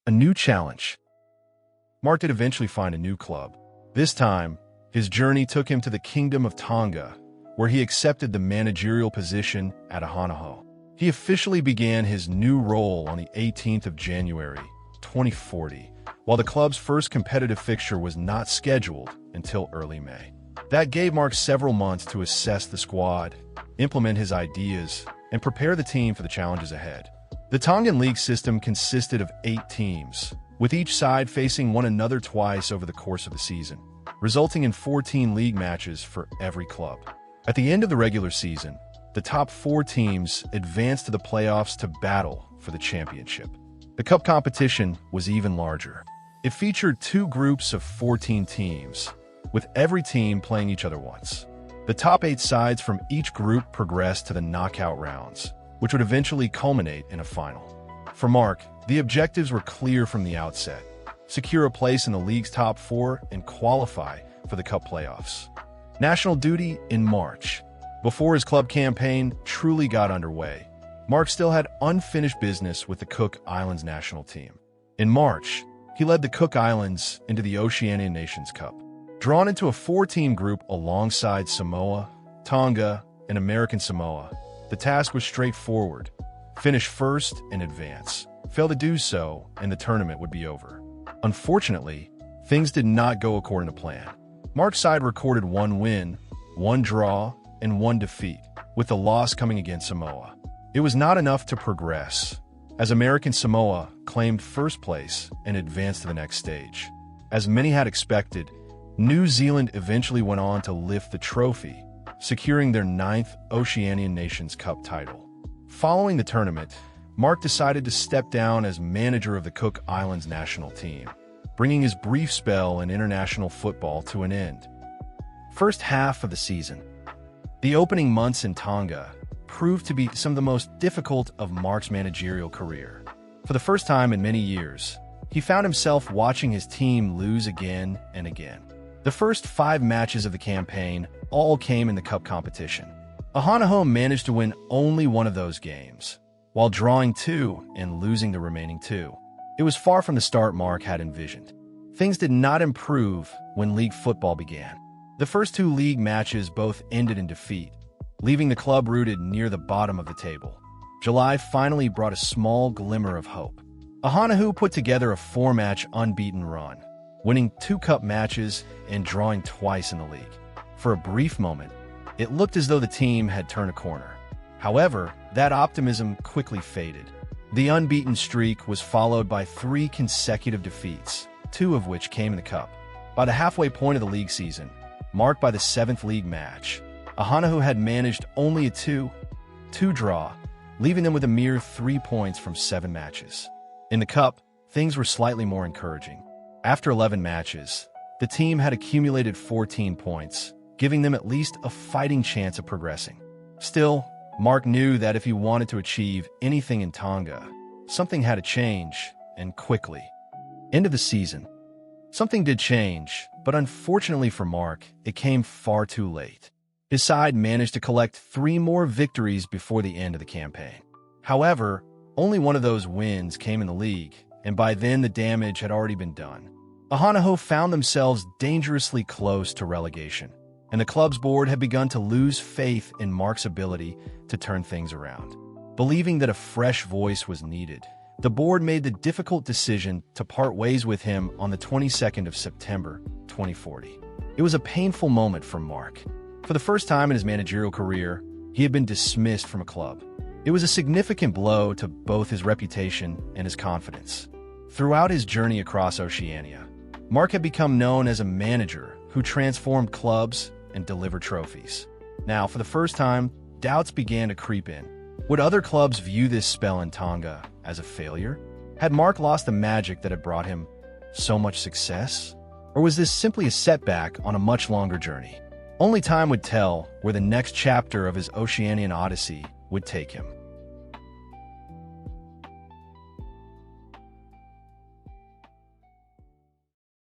A new challenge. Mark did eventually find a new club. This time, his journey took him to the Kingdom of Tonga, where he accepted the managerial position at Oceania. He officially began his new role on the 18th of January, 2040, while the club's first competitive fixture was not scheduled until early May. That gave Mark several months to assess the squad, implement his ideas, and prepare the team for the challenges ahead. The Tongan league system consisted of 8 teams, with each side facing one another twice over the course of the season, resulting in 14 league matches for every club. At the end of the regular season, the top 4 teams advanced to the playoffs to battle for the championship. The cup competition was even larger. It featured 2 groups of 14 teams, with every team playing each other once. The top 8 sides from each group progressed to the knockout rounds, which would eventually culminate in a final. For Mark, the objectives were clear from the outset: secure a place in the league's top 4 and qualify for the cup playoffs. National duty in March. Before his club campaign truly got underway, Mark still had unfinished business with the Cook Islands national team. In March, he led the Cook Islands into the Oceanian Nations Cup. Drawn into a 4-team group alongside Samoa, Tonga, and American Samoa, the task was straightforward: finish first and advance. Fail to do so, and the tournament would be over. Unfortunately, things did not go according to plan. Mark's side recorded 1 win, 1 draw, and 1 defeat, with the loss coming against Samoa. It was not enough to progress, as American Samoa claimed first place and advanced to the next stage. As many had expected, New Zealand eventually went on to lift the trophy, securing their 9th Oceanian Nations Cup title. Following the tournament, Mark decided to step down as manager of the Cook Islands national team, bringing his brief spell in international football to an end. First half of the season. The opening months in Tonga proved to be some of the most difficult of Mark's managerial career. For the first time in many years, he found himself watching his team lose again and again. The first 5 matches of the campaign all came in the cup competition. Oceania managed to win only one of those games, while drawing 2 and losing the remaining 2. It was far from the start Mark had envisioned. Things did not improve when league football began. The first 2 league matches both ended in defeat, leaving the club rooted near the bottom of the table. July finally brought a small glimmer of hope. Oceania put together a 4-match unbeaten run, winning 2 cup matches and drawing twice in the league. For a brief moment, it looked as though the team had turned a corner. However, that optimism quickly faded. The unbeaten streak was followed by 3 consecutive defeats, 2 of which came in the cup. By the halfway point of the league season, marked by the 7th league match, Oceania had managed only a 2-2 draw, leaving them with a mere 3 points from 7 matches. In the cup, things were slightly more encouraging. After 11 matches, the team had accumulated 14 points, giving them at least a fighting chance of progressing. Still, Mark knew that if he wanted to achieve anything in Tonga, something had to change, and quickly. End of the season. Something did change, but unfortunately for Mark, it came far too late. His side managed to collect 3 more victories before the end of the campaign. However, only one of those wins came in the league, and by then the damage had already been done. Oceania found themselves dangerously close to relegation, and the club's board had begun to lose faith in Mark's ability to turn things around. Believing that a fresh voice was needed, the board made the difficult decision to part ways with him on the 22nd of September, 2040. It was a painful moment for Mark. For the first time in his managerial career, he had been dismissed from a club. It was a significant blow to both his reputation and his confidence. Throughout his journey across Oceania, Mark had become known as a manager who transformed clubs and delivered trophies. Now, for the first time, doubts began to creep in. Would other clubs view this spell in Tonga as a failure? Had Mark lost the magic that had brought him so much success? Or was this simply a setback on a much longer journey? Only time would tell where the next chapter of his Oceanian Odyssey would take him.